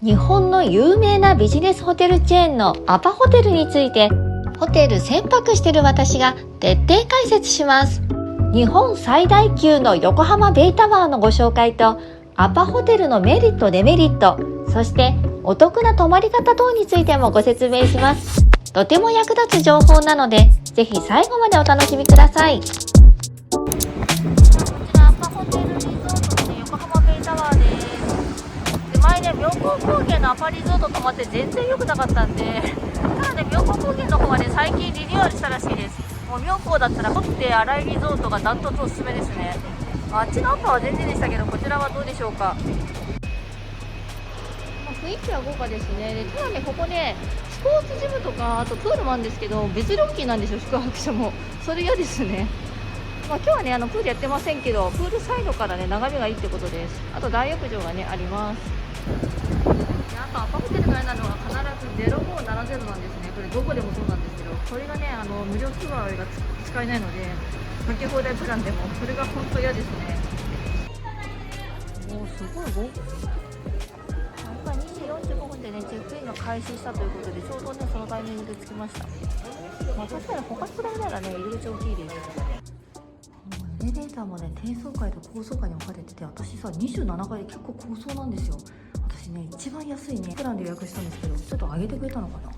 日本の有名なビジネスホテルチェーンのアパホテルについて、ホテル1000泊してる私が徹底解説します。日本最大級の横浜ベイタワーのご紹介と、アパホテルのメリットデメリット、そしてお得な泊まり方等についてもご説明します。とても役立つ情報なので、ぜひ最後までお楽しみください。こちらアパホテルリゾートの横浜ベイタワーです。前ね、妙高高原のアパリゾート泊まって全然良くなかったんで、ただね、妙高高原の方はね、最近リニューアルしたらしいです。もう妙高だったらホテル新井リゾートがダントツおすすめですね。あっちのアパは全然でしたけど、こちらはどうでしょうか。雰囲気は豪華ですね。で、ただね、ここね、スポーツジムとか、あとプールもあるんですけど、別料金なんですよ、宿泊者も。それ嫌ですね。今日はね、プールやってませんけど、プールサイドからね、眺めがいいってことです。あと大浴場がね、あります。で、あとアパホテルが嫌なのは必ず0570なんですね。これどこでもそうなんですけど、これがね、無料ツアーが使えないので、かけ放題プランでも、それが本当嫌ですね。おー、すごい豪華。今2時45分でね、チェックインが開始したということで、ちょうどね、そのタイミングで着きました。確かに他くらいならね、入り口大きいです。エレベーターもね、低層階と高層階に分かれてて、私さ、27階で結構高層なんですよ。私ね、一番安いね、プランで予約したんですけど、ちょっと上げてくれたのかな。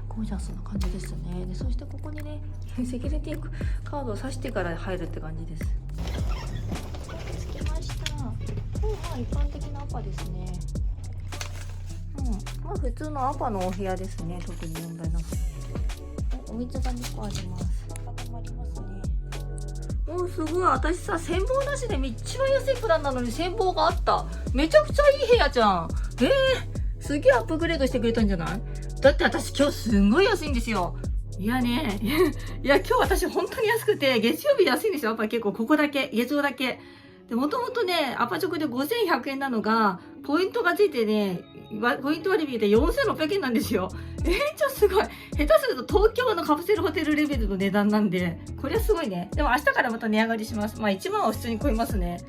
ゴージャスな感じですね。で、そしてここにね、セキュリティカードを挿してから入るって感じです。着きました。一般的なアパですね。普通のアパのお部屋ですね。特に問題なく。お水が2個あります。固まりますね。すごい。私さ、潜望なしで一番安いプランなのに潜望があった。めちゃくちゃいい部屋じゃん。すげえアップグレードしてくれたんじゃない？だって私今日すんごい安いんですよ。いやね、いや今日私本当に安くて、月曜日安いんですよ。やっぱ結構ここだけ、月曜だけ。で、もともとね、アパチョクで5100円なのが、ポイントがついてね、ポイント割引で4600円なんですよ。ちょ、すごい。下手すると東京のカプセルホテルレベルの値段なんで、これはすごいね。でも明日からまた値上がりします。1万は普通に超えますね。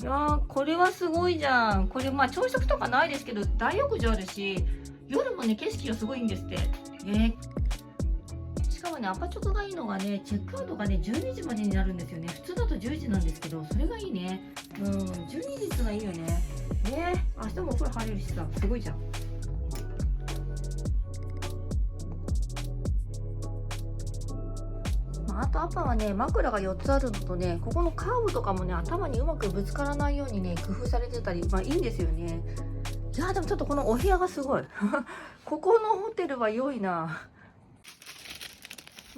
いやー、これはすごいじゃん。これ朝食とかないですけど、大浴場あるし、夜もね、景色がすごいんですって。しかもね、アパチョクがいいのがね、チェックアウトがね、12時までになるんですよね。普通だと10時なんですけど、それがいいね。12時ってのはいいよね。明日もお風呂入れるしさ、すごいじゃん。あとアパはね、枕が4つあるのとね、ここのカーブとかもね、頭にうまくぶつからないようにね、工夫されてたり、いいんですよね。いやでもちょっとこのお部屋がすごい。ここのホテルは良いな。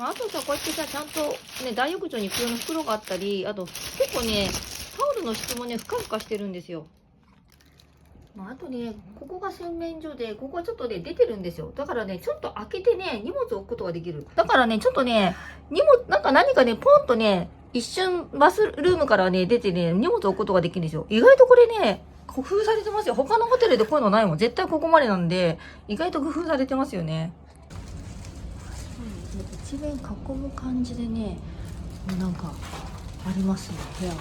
あとさ、こうやってさ、ちゃんとね、大浴場に行く用の袋があったり、あと結構ね、タオルの質もね、ふかふかしてるんですよ。あとね、ここが洗面所で、ここはちょっとね、出てるんですよ。だからね、ちょっと開けてね、荷物を置くことができる。だからね、ちょっとね、何かね、ポンとね、一瞬バスルームからね、出てね、荷物を置くことができるんですよ。意外とこれね、工夫されてますよ。他のホテルでこういうのないもん。絶対ここまでなんで、意外と工夫されてますよね。一面囲む感じでね、なんかありますね、部屋が。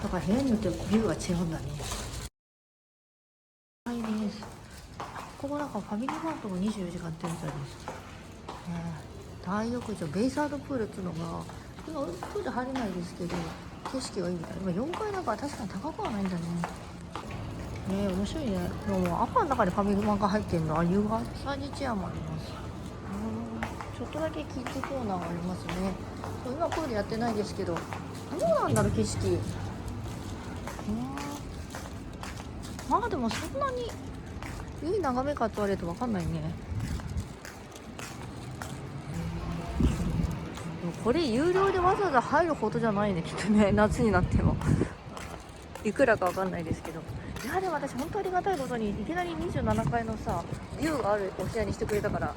だから部屋によってビューが違うんだね。ここもなんかファミリーマートも24時間やってるみたいです。大浴場、ベイサードプールっていうのが、今プール入れないですけど、景色がいいみたい。今4階だから確かに高くはないんだね。面白いね。でもアパの中でファミリーマートが入ってるのは、夕方3時チェアもあります。ちょっとだけキッズコーナーがありますね。今プールやってないですけど、どうなんだろう景色。でもそんなにいい眺めかと言われると分かんないね。これ有料でわざわざ入るほどじゃないね、きっとね。夏になってもいくらか分かんないですけど。いやでも私本当ありがたいことに、いきなり27階のさ、ビューがあるお部屋にしてくれたから、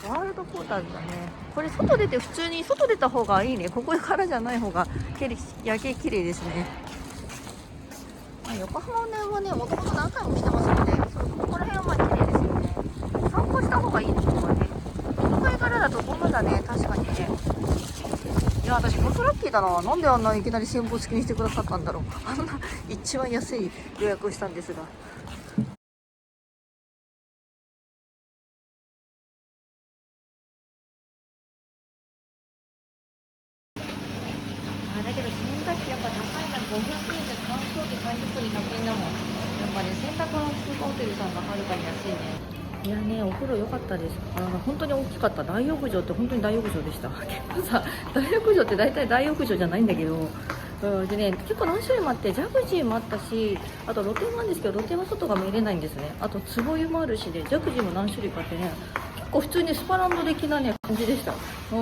ワールドポーターズだね。これ外出て、普通に外出た方がいいね。ここからじゃない方が夜景綺麗ですね。横浜はね、もともと何回も来てますので、ここら辺は綺麗ですよね。散歩した方がいいところがね、1階からだとゴムだね、確かにね。いや、私本当ラッキーだな。なんであんないきなり先方付きにしてくださったんだろう。あんな一番安い予約をしたんですが。だけど洗濯機やっぱ高いな。500円で乾燥機30分に100円だもん。やっぱね、洗濯のスーパーホテルさんがはるかに安いね。いやね、お風呂良かったです。本当に大きかった。大浴場って本当に大浴場でした。結構さ、大浴場って大体大浴場じゃないんだけど、でね、結構何種類もあって、ジャグジーもあったし、あと露天もあるんですけど、露天は外が見れないんですね。あと、壺湯もあるしで、ジャグジーも何種類かあってね、結構普通にスパランド的なね、感じでした。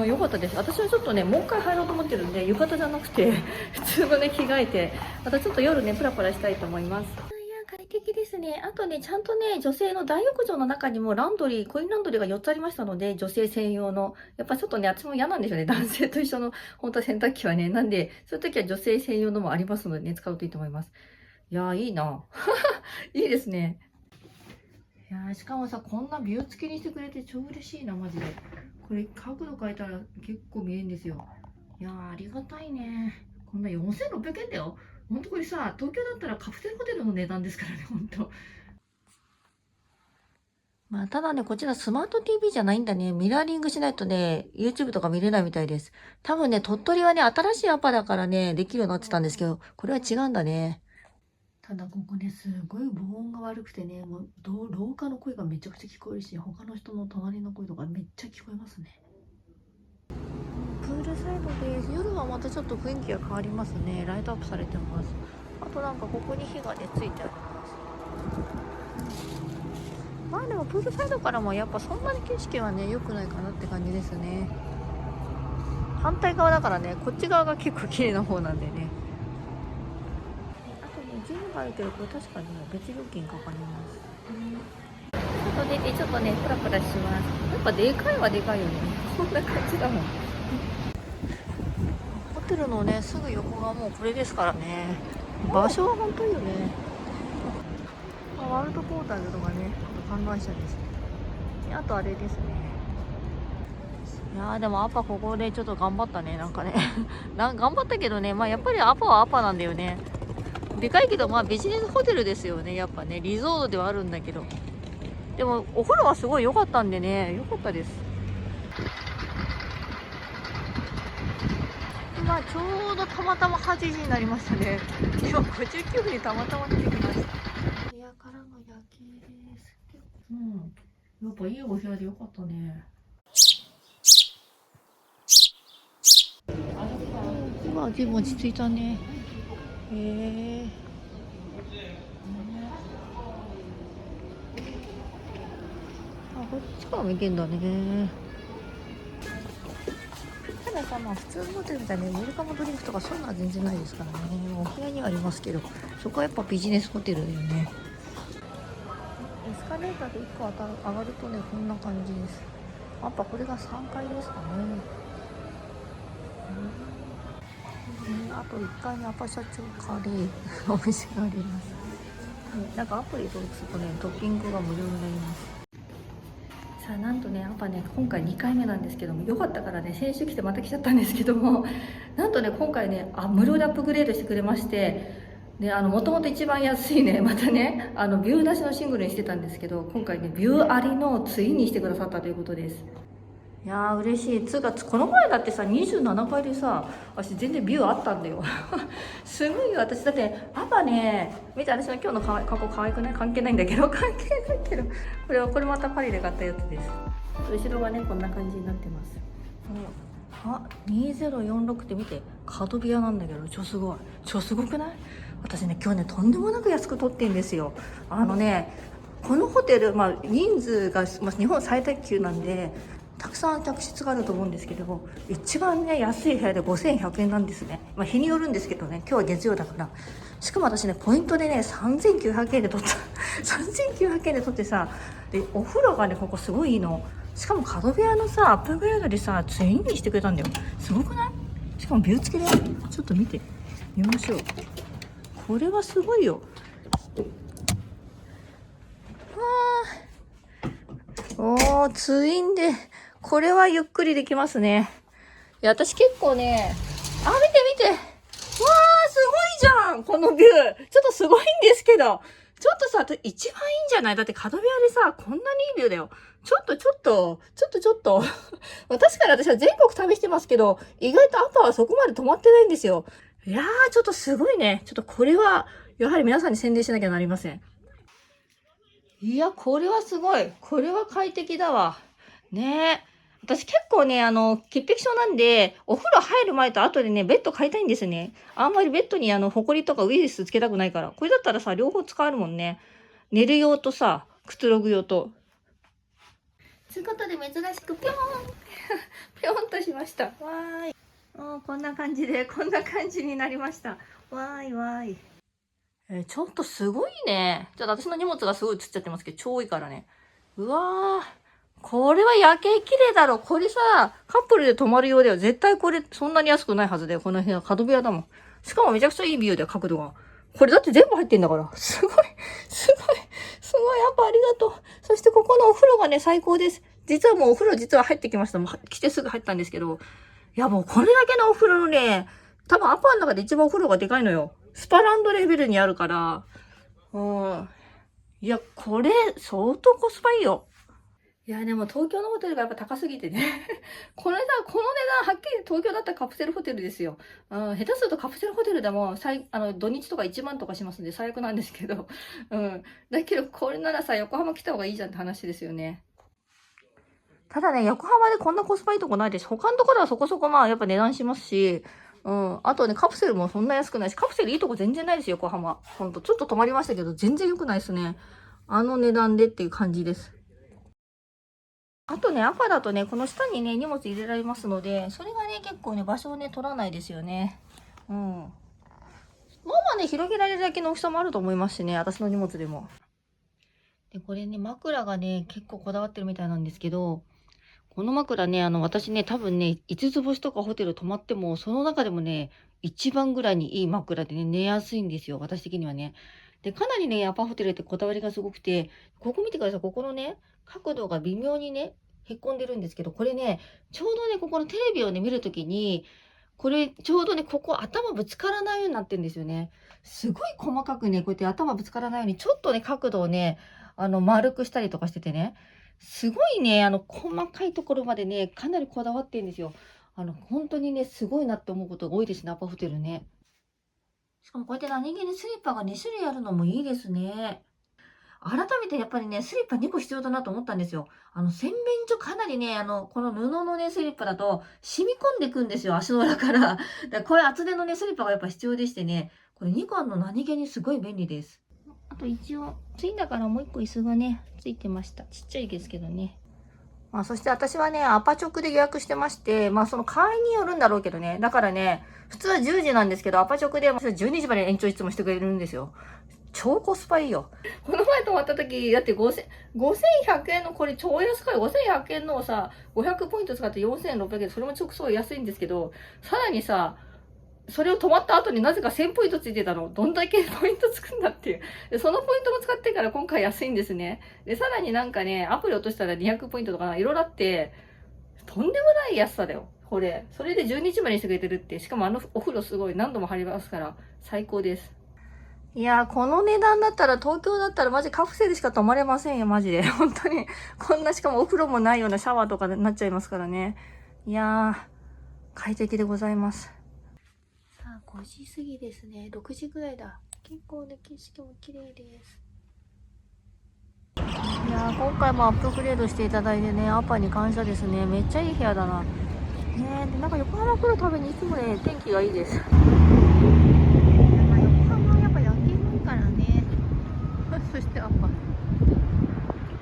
良かったです。私はちょっとね、もう一回入ろうと思ってるんで、浴衣じゃなくて、普通のね、着替えて、またちょっと夜ね、プラプラしたいと思います。快適ですね。あとね、ちゃんとね、女性の大浴場の中にもランドリー、コインランドリーが4つありましたので、女性専用の。やっぱちょっとね、あっちも嫌なんですよね。男性と一緒の、本当は洗濯機はね。なんで、そういう時は女性専用のもありますのでね、使うといいと思います。いやー、いいな。いいですね。いやー、しかもさ、こんなビュー付きにしてくれて超嬉しいな、マジで。これ、角度変えたら結構見えるんですよ。いやー、ありがたいね。こんな4600円だよ。ほんとこれさ、東京だったらカプセルホテルの値段ですからね、ほんと。まあ、ただね、こちらスマート TV じゃないんだね。ミラーリングしないとね、YouTube とか見れないみたいです。多分ね、鳥取はね、新しいアパだからね、できるようになってたんですけど、これは違うんだね。ただここね、すごい防音が悪くてね、もう廊下の声がめちゃくちゃ聞こえるし、他の人の隣の声とかめっちゃ聞こえますね。プールサイドです。夜はまたちょっと雰囲気が変わりますね。ライトアップされてます。あとなんかここに火がね、ついてあります。まあでもプールサイドからもやっぱそんなに景色はね良くないかなって感じですね。反対側だからね、こっち側が結構綺麗な方なんでね。あとね、ジムがあるけどこれ確かに別料金かかります。外出てちょっとねプラプラします。やっぱでかいはでかいよね。こんな感じだもん。ホテルのねすぐ横がもうこれですからね。場所は本当にいいよね。ワールドポータルとかね、観覧車ですね。あとあれですね。いやーでもアパここでちょっと頑張ったね、なんかね。頑張ったけどね、まあやっぱりアパはアパなんだよね。でかいけど、まあビジネスホテルですよね、やっぱね。リゾートではあるんだけど。でもお風呂はすごい良かったんでね、良かったです。まあちょうどたまたま8時になりましたね。今59分にたまたま出てきました。部屋からの夜景です。うん。やっぱいいお部屋でよかったね。まあ随分落ち着いたね。へえ。あ、こっちからも行けんだね。たださ、まあ普通のホテルみたいにウェルカムドリンクとかそういうのは全然ないですからね。お部屋にはありますけど、そこはやっぱビジネスホテルだよね。エスカレーターで1個上がるとね、こんな感じです。やっぱこれが3階ですかね。あと1階にアパ社長カレーお店があります。なんかアプリ登録するとね、トッピングが無料になります。さあなんとね、やっぱね、今回2回目なんですけども、よかったからね、先週来てまた来ちゃったんですけども、なんとね、今回ね、無料でアップグレードしてくれまして、で、もともと一番安いね、またね、ビューなしのシングルにしてたんですけど、今回ね、ビューありのツインにしてくださったということです。いやー嬉しい。つうか、この前だってさ、27階でさ、私全然ビューあったんだよ。すごいよ。私だって、パパね、見て、私の今日の過去可愛くない？関係ないんだけど、関係ないけど、これまたパリで買ったやつです。後ろがね、こんな感じになってます。あ、2046って見て、角部屋なんだけど、超すごい。超すごくない？私ね、今日ね、とんでもなく安く取ってんですよ。このホテル、まあ、人数が、まあ、日本最大級なんで、たくさん客室があると思うんですけども、一番ね安い部屋で5100円なんですね。まあ日によるんですけどね、今日は月曜だから。しかも私ね、ポイントでね3900円で取った3900円で取ってさ、でお風呂がねここすごいいいの。しかも角部屋のさアップグレードでさツインにしてくれたんだよ。すごくない？しかもビュー付きで、ちょっと見てみましょう。これはすごいよ。おー、ツインでこれはゆっくりできますね。や、私結構ね、あ、見て見て。わー、すごいじゃんこのビュー。ちょっとすごいんですけど。ちょっとさ、一番いいんじゃない？だって角部屋でさ、こんなにいいビューだよ。ちょっと。確かに私は全国旅してますけど、意外とアパはそこまで止まってないんですよ。いやー、ちょっとすごいね。ちょっとこれは、やはり皆さんに宣伝しなきゃなりません。いや、これはすごい。これは快適だわ。ねえ。私結構ね、潔癖症なんで、お風呂入る前と後でね、ベッド買いたいんですね。あんまりベッドにホコリとかウイルスつけたくないから。これだったらさ、両方使えるもんね。寝る用とさ、くつろぐ用と。ということで珍しくぴょーんぴょんとしました。わーい。こんな感じで、こんな感じになりました。わーいわーい。ちょっとすごいね。ちょっと私の荷物がすごい映っちゃってますけど、超多いからね。うわー。これは夜景綺麗だろ。これさ、カップルで泊まるようだよ。絶対これ、そんなに安くないはずだよ。この部屋、角部屋だもん。しかもめちゃくちゃいいビューだよ、角度が。これだって全部入ってんだから。すごい、やっぱありがとう。そしてここのお風呂がね、最高です。実はもうお風呂実は入ってきました。もう来てすぐ入ったんですけど。いやもうこれだけのお風呂のね、多分アパの中で一番お風呂がでかいのよ。スパランドレベルにあるから。うん。いや、これ、相当コスパいいよ。いや、でも東京のホテルがやっぱ高すぎてね。この値段、はっきり東京だったらカプセルホテルですよ。下手するとカプセルホテルでも、土日とか1万とかしますんで最悪なんですけど。うん。だけど、これならさ、横浜来た方がいいじゃんって話ですよね。ただね、横浜でこんなコスパいいとこないです。他のところはそこそこまあ、やっぱ値段しますし、うん。あとね、カプセルもそんな安くないし、カプセルいいとこ全然ないですよ、横浜。ほんと、ちょっと泊まりましたけど、全然良くないですね。あの値段でっていう感じです。あとね、アパだとね、この下にね、荷物入れられますので、それがね、結構ね、場所をね、取らないですよね。うん。まあね、広げられるだけの大きさもあると思いますしね、私の荷物でも。で、これね、枕がね、結構こだわってるみたいなんですけど、この枕ね、私ね、多分ね、5つ星とかホテル泊まっても、その中でもね、一番ぐらいにいい枕でね、寝やすいんですよ、私的にはね。で、かなりね、アパホテルってこだわりがすごくて、ここ見てください、ここのね、角度が微妙にね、へっこんでるんですけど、これね、ちょうどね、ここのテレビをね、見るときに、これ、ちょうどね、ここ頭ぶつからないようになってるんですよね。すごい細かくね、こうやって頭ぶつからないように、ちょっとね、角度をね、丸くしたりとかしててね、すごいね、細かいところまでね、かなりこだわってるんですよ。本当にね、すごいなって思うことが多いですね、アパホテルね。しかもこうやって何気にスリッパが2種類あるのもいいですね。改めてやっぱりね、スリッパ2個必要だなと思ったんですよ。洗面所かなりね、この布のね、スリッパだと染み込んでいくんですよ、足の裏から。だからこういう厚手のね、スリッパがやっぱ必要でしてね、これ2個あるの何気にすごい便利です。あと一応、ついだからもう1個椅子がね、ついてました。ちっちゃいですけどね。まあ、そして私はね、アパチョクで予約してまして、まあその会員によるんだろうけどね。だからね、普通は10時なんですけど、アパチョクで12時まで延長いつもしてくれるんですよ。超コスパいいよ。この前泊まった時、だって5100円のこれ超安い。5100円のさ、500ポイント使って4600円。それも直送安いんですけど、さらにさ、それを止まった後になぜか1000ポイントついてたの。どんだけポイントつくんだっていう。で、そのポイントも使ってから今回安いんですね。で、さらになんかね、アプリ落としたら200ポイントとかいろいろあって、とんでもない安さだよ。これ。それで12日までにしてくれてるって。しかもお風呂すごい何度も入りますから、最高です。いやー、この値段だったら、東京だったらマジカプセルしか泊まれませんよ、マジで。本当に。こんな、しかもお風呂もないようなシャワーとかになっちゃいますからね。いやー、快適でございます。さあ、5時過ぎですね。6時ぐらいだ。結構ね、景色も綺麗です。いやー、今回もアップグレードしていただいてね、アパに感謝ですね。めっちゃいい部屋だな。ねで、なんか横浜来るたびにいつもね、天気がいいです。横浜はやっぱ夜景多いからね。そしてアパ。い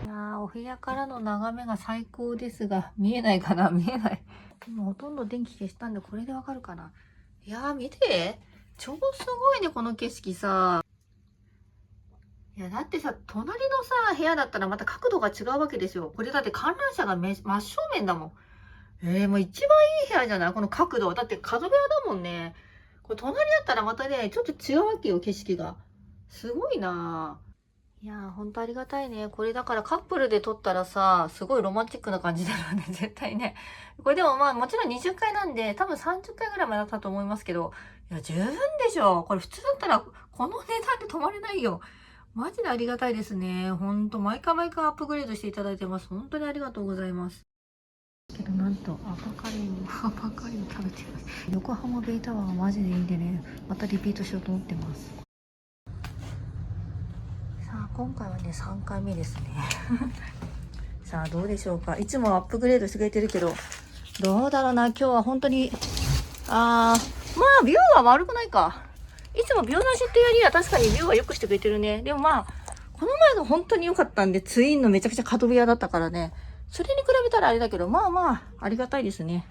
やー、お部屋からの眺めが最高ですが、見えないかな？見えない。今ほとんど電気消したんで、これでわかるかな？いやー、見て。超すごいね、この景色さ。いや、だってさ、隣のさ、部屋だったらまた角度が違うわけですよ。これだって観覧車が真正面だもん。もう一番いい部屋じゃない？この角度。だって角部屋だもんね。これ隣だったらまたね、ちょっと違うわけよ、景色が。すごいなぁ。いやー、ほんとありがたいね。これだからカップルで撮ったらさ、すごいロマンチックな感じだよね、絶対ね。これでもまあもちろん20回なんで、多分30回ぐらいまでだったと思いますけど、いや、十分でしょ。これ普通だったら、この値段で泊まれないよ。マジでありがたいですね。ほんと、毎回毎回アップグレードしていただいてます。本当にありがとうございます。けどなんと、アパカリーノ食べてます。横浜ベイタワーがマジでいいんでね、またリピートしようと思ってます。さあ、今回はね、3回目ですね。さあ、どうでしょうか。いつもアップグレードしてくれてるけど、どうだろうな。今日は本当に、まあ、ビューは悪くないか。いつもビューなしっていうよりは確かにビューは良くしてくれてるね。でもまあ、この前が本当に良かったんで、ツインのめちゃくちゃ角部屋だったからね。それに比べたらあれだけど、まあまあ、ありがたいですね。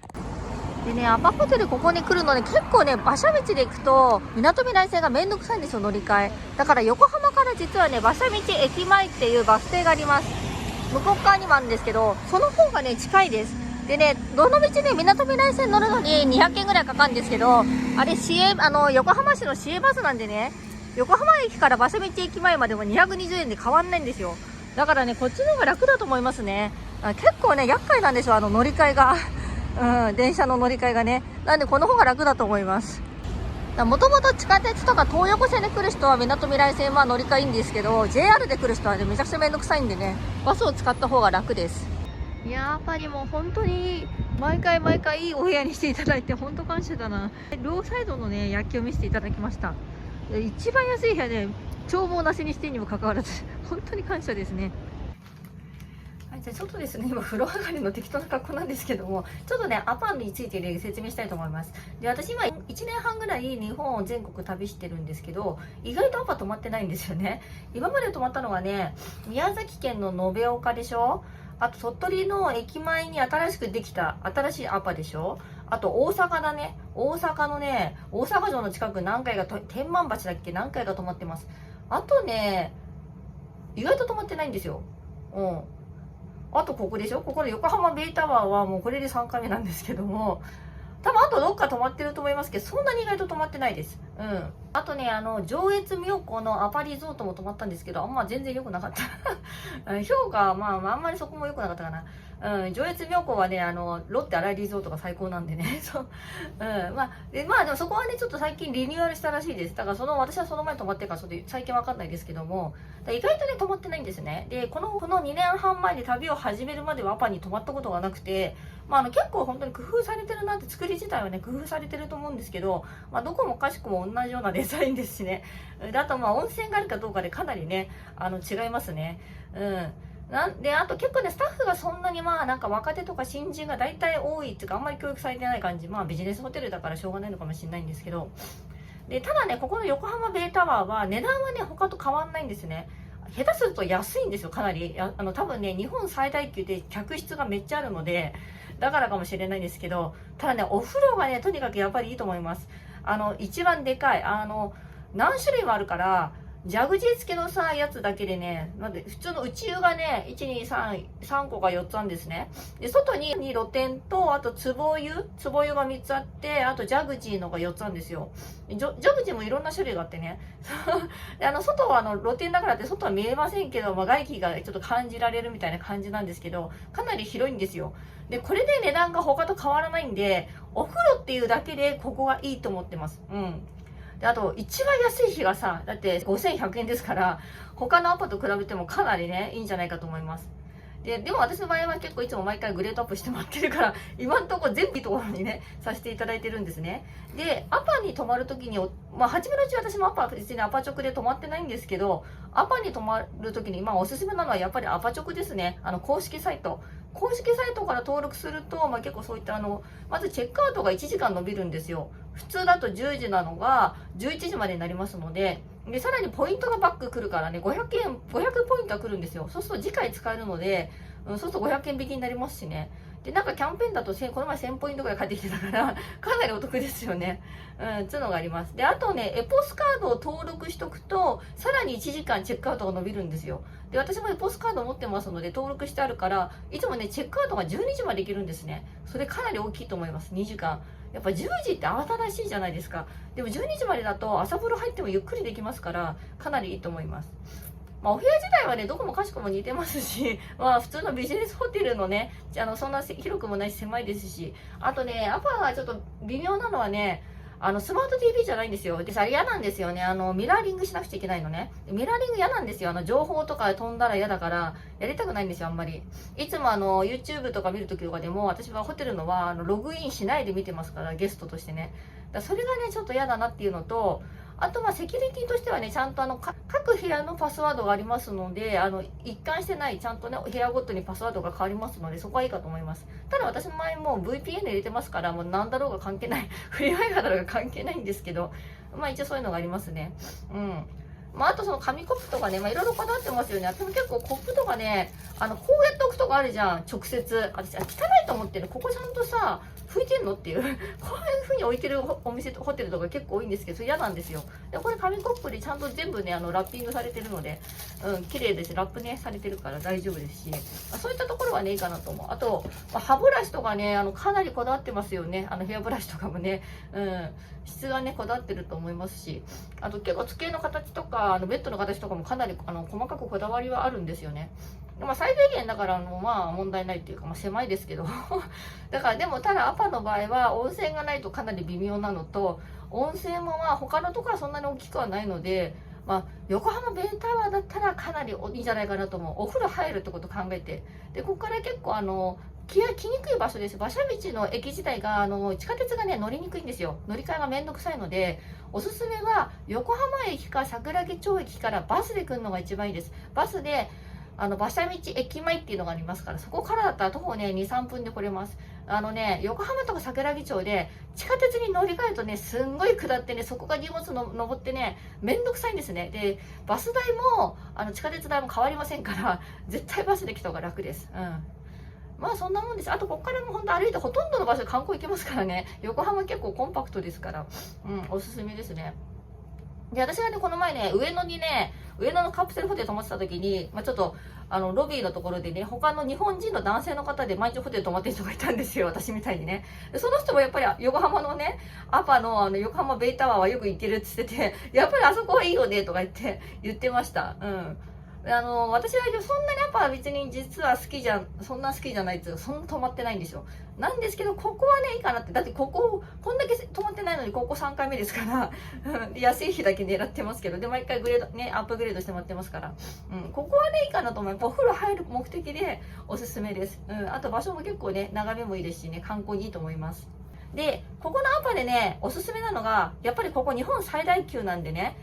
でね、アパホテルここに来るのね、結構ね、馬車道で行くと、港未来線がめんどくさいんですよ、乗り換え。だから横浜から実はね、馬車道駅前っていうバス停があります。向こう側にもあるんですけど、その方がね、近いです。でね、どの道ね、港未来線乗るのに200円ぐらいかかるんですけど、あれ、横浜市の市営バスなんでね、横浜駅から馬車道駅前までも220円で変わんないんですよ。だからね、こっちの方が楽だと思いますね。結構ね、厄介なんですよ、乗り換えが。電車の乗り換えがね。なんでこの方が楽だと思います。もともと地下鉄とか東横線で来る人は港未来線は乗り換えいいんですけど、 JR で来る人はね、めちゃくちゃめんどくさいんでね、バスを使った方が楽です。いやー、やっぱりもう本当に毎回毎回いいお部屋にしていただいて本当感謝だな。両サイドのね、夜景を見せていただきました。一番安い部屋で眺望なしにしてにもかかわらず本当に感謝ですね。はい、じゃあちょっとですね、今風呂上がりの適当な格好なんですけども、ちょっとね、アパについて、ね、説明したいと思います。で、私今1年半ぐらい日本を全国旅してるんですけど、意外とアパ泊まってないんですよね。今まで泊まったのはね、宮崎県の延岡でしょ、あと鳥取の駅前に新しくできた新しいアパでしょ、あと大阪だね、大阪のね、大阪城の近く何回か、天満橋だっけ、何回か泊まってます。あとね、意外と泊まってないんですよ。あとここでしょ、ここの横浜ベイタワーはもうこれで3回目なんですけども、多分あとどっか泊まってると思いますけど、そんなに意外と泊まってないです。あとね、上越妙高のアパリゾートも泊まったんですけど、全然良くなかった。評価はあんまりそこも良くなかったかな。上越妙高はね、ロッテ新井リゾートが最高なんでね。そう。でもそこはね、ちょっと最近リニューアルしたらしいです。だから私はその前に泊まってから、ちょっと最近わかんないですけども、意外とね、泊まってないんですね。で、この2年半前に旅を始めるまではアパに泊まったことがなくて、結構本当に工夫されてるなって、作り自体はね、工夫されてると思うんですけど、どこもかしこも同じようなデザインですしね。で、あと温泉があるかどうかでかなりね、違いますね。で、あと結構ね、スタッフがそんなになんか若手とか新人が大体多いっていうか、あんまり教育されてない感じ。ビジネスホテルだからしょうがないのかもしれないんですけど。で、ただね、ここの横浜ベイタワーは値段はね、他と変わんないんですね。下手すると安いんですよ、かなり。多分ね、日本最大級で客室がめっちゃあるので、だからかもしれないんですけど、ただね、お風呂がね、とにかくやっぱりいいと思います。一番でかい。何種類もあるから、ジャグジー付きのさ、やつだけでね、なんで、普通の内湯がね、1、2、3個が4つあるんですね。で、外に露天と、あと壺湯が3つあって、あとジャグジーのが4つあるんですよ。ジャグジーもいろんな種類があってね。で、外は露天だからって外は見えませんけど、外気がちょっと感じられるみたいな感じなんですけど、かなり広いんですよ。で、これで値段が他と変わらないんで、お風呂っていうだけでここがいいと思ってます。で、あと、一番安い日がさ、だって5100円ですから、他のアパと比べてもかなりね、いいんじゃないかと思います。でも私の場合は結構いつも毎回グレードアップしてもらってるから、今んとこ全部いいところにね、させていただいてるんですね。で、アパに泊まるときに、初めのうち私も別にアパ直で泊まってないんですけど、アパに泊まるときに、おすすめなのはやっぱりアパ直ですね。公式サイト。公式サイトから登録すると、結構そういったまずチェックアウトが1時間伸びるんですよ。普通だと10時なのが11時までになりますので、さらにポイントがバック来るからね、500ポイントが来るんですよ。そうすると次回使えるので、そうすると500円引きになりますしね。で、なんかキャンペーンだとこの前1000ポイントぐらい返ってきてたから、かなりお得ですよね。っていうのがあります。で、あとね、エポスカードを登録しとくと、さらに1時間チェックアウトが伸びるんですよ。で、私もエポスカード持ってますので、登録してあるから、いつもね、チェックアウトが12時までいけるんですね。それかなり大きいと思います、2時間。やっぱ10時って慌ただしいじゃないですか。でも12時までだと朝風呂入ってもゆっくりできますから、かなりいいと思います。まあ、お部屋自体はね、どこもかしこも似てますし、まあ、普通のビジネスホテルのね、そんな広くもないし、狭いですし、あとね、アパがちょっと微妙なのはね、スマート TV じゃないんですよ。でさ、嫌なんですよね。ミラーリングしなくちゃいけないのね。ミラーリング嫌なんですよ。情報とか飛んだら嫌だから、やりたくないんですよ、あんまり。いつもYouTube とか見るときとかでも、私はホテルのは、ログインしないで見てますから、ゲストとしてね。それがね、ちょっと嫌だなっていうのと、あと、まあ、セキュリティとしてはね、ちゃんと各部屋のパスワードがありますので、一貫してない、ちゃんとね、部屋ごとにパスワードが変わりますので、そこはいいかと思います。ただ、私の前も VPN 入れてますから、もう何だろうが関係ない、フリー Wi-Fi だろうが関係ないんですけど、まあ、一応そういうのがありますね。うん。まあ、あとその紙コップとかね、まあ、いろいろこだわってますよね。私も結構コップとかね、こうやっておくとこあるじゃん、直接。私、汚いと思ってる。ここちゃんとさ、拭いてんのっていう。こういう風に置いてるお店とホテルとか結構多いんですけど、それ嫌なんですよ。で、これ紙コップでちゃんと全部ね、ラッピングされてるので、綺麗です。ラップね、されてるから大丈夫ですし、そういったところはね、いいかなと思う。あと、歯ブラシとかね、かなりこだわってますよね。ヘアブラシとかもね、質がね、こだわってると思いますし、あと結構机の形とか、ベッドの形とかもかなり細かくこだわりはあるんですよね。まあ、最低限だからまあ問題ないっていうか、まあ、狭いですけどだからでもただアパの場合は温泉がないとかなり微妙なのと、温泉もまあ他のところはそんなに大きくはないので、まあ、横浜ベイタワーだったらかなりいいんじゃないかなと思う。お風呂入るってことを考えて、でここから結構来にくい場所です。馬車道の駅自体が地下鉄がね乗りにくいんですよ。乗り換えがめんどくさいので、おすすめは横浜駅か桜木町駅からバスで来るのが一番いいです。バスで馬車道駅前っていうのがありますから、そこからだったら徒歩ね、2、3分で来れます。横浜とか桜木町で地下鉄に乗り換えるとね、すんごい下ってね、そこが荷物の登ってね、めんどくさいんですね。で、バス代も、地下鉄代も変わりませんから、絶対バスで来た方が楽です。うん。まあそんなもんです。あとここからも本当歩いてほとんどの場所観光行けますからね。横浜結構コンパクトですから、おすすめですね。で、私がね、この前ね、上野のカプセルホテル泊まってた時に、まあ、ちょっと、ロビーのところでね、他の日本人の男性の方で毎日ホテル泊まってる人がいたんですよ、私みたいにね。でその人もやっぱり横浜のね、アパの横浜ベイタワーはよく行けるって言ってて、やっぱりあそこはいいよね、とか言ってました。うん。私はそんなにやっぱ別に実はそんな好きじゃないっていうか、そんな泊まってないんですよ。なんですけど、ここはね、いいかなって。だってこんだけ泊まってないのに、ここ3回目ですから、安い日だけ狙ってますけど、で、毎回アップグレードしてもらってますから、ここはね、いいかなと思う。やっぱお風呂入る目的でおすすめです。あと場所も結構ね、眺めもいいですしね、観光にいいと思います。で、ここのアパでね、おすすめなのが、やっぱりここ日本最大級なんでね、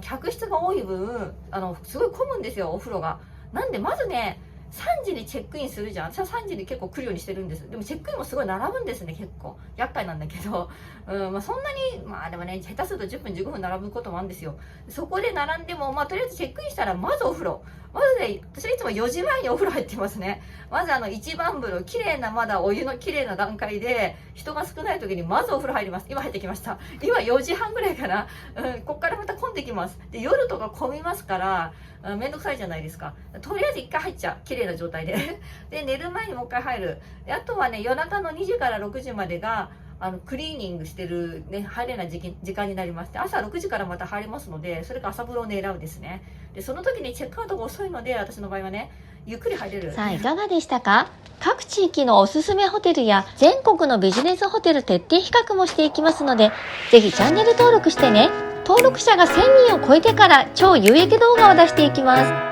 客室が多い分、すごい混むんですよ、お風呂が。なんで、まずね、3時にチェックインするじゃん。私は3時に結構来るようにしてるんです。でもチェックインもすごい並ぶんですね、結構。厄介なんだけど。まあそんなに、まあでもね、下手すると10分15分並ぶこともあるんですよ。そこで並んでも、まあとりあえずチェックインしたら、まずお風呂。まずね、私はいつも4時前にお風呂入ってますね。まず一番風呂、綺麗な、まだお湯の綺麗な段階で、人が少ない時にまずお風呂入ります。今入ってきました。今4時半ぐらいかな。こっからまた混んできます。で、夜とか混みますから、めんどくさいじゃないですか。とりあえず1回入っちゃう。綺麗な状態で。で、寝る前にもう1回入る。で、あとはね、夜中の2時から6時までが、クリーニングしてる、ね、入れない時間になりまして、朝6時からまた入れますので、それか朝風呂を狙うですね。で、その時にチェックアウトが遅いので、私の場合はね、ゆっくり入れる。さあ、いかがでしたか？各地域のおすすめホテルや全国のビジネスホテル徹底比較もしていきますので、ぜひチャンネル登録してね。登録者が1000人を超えてから超有益動画を出していきます。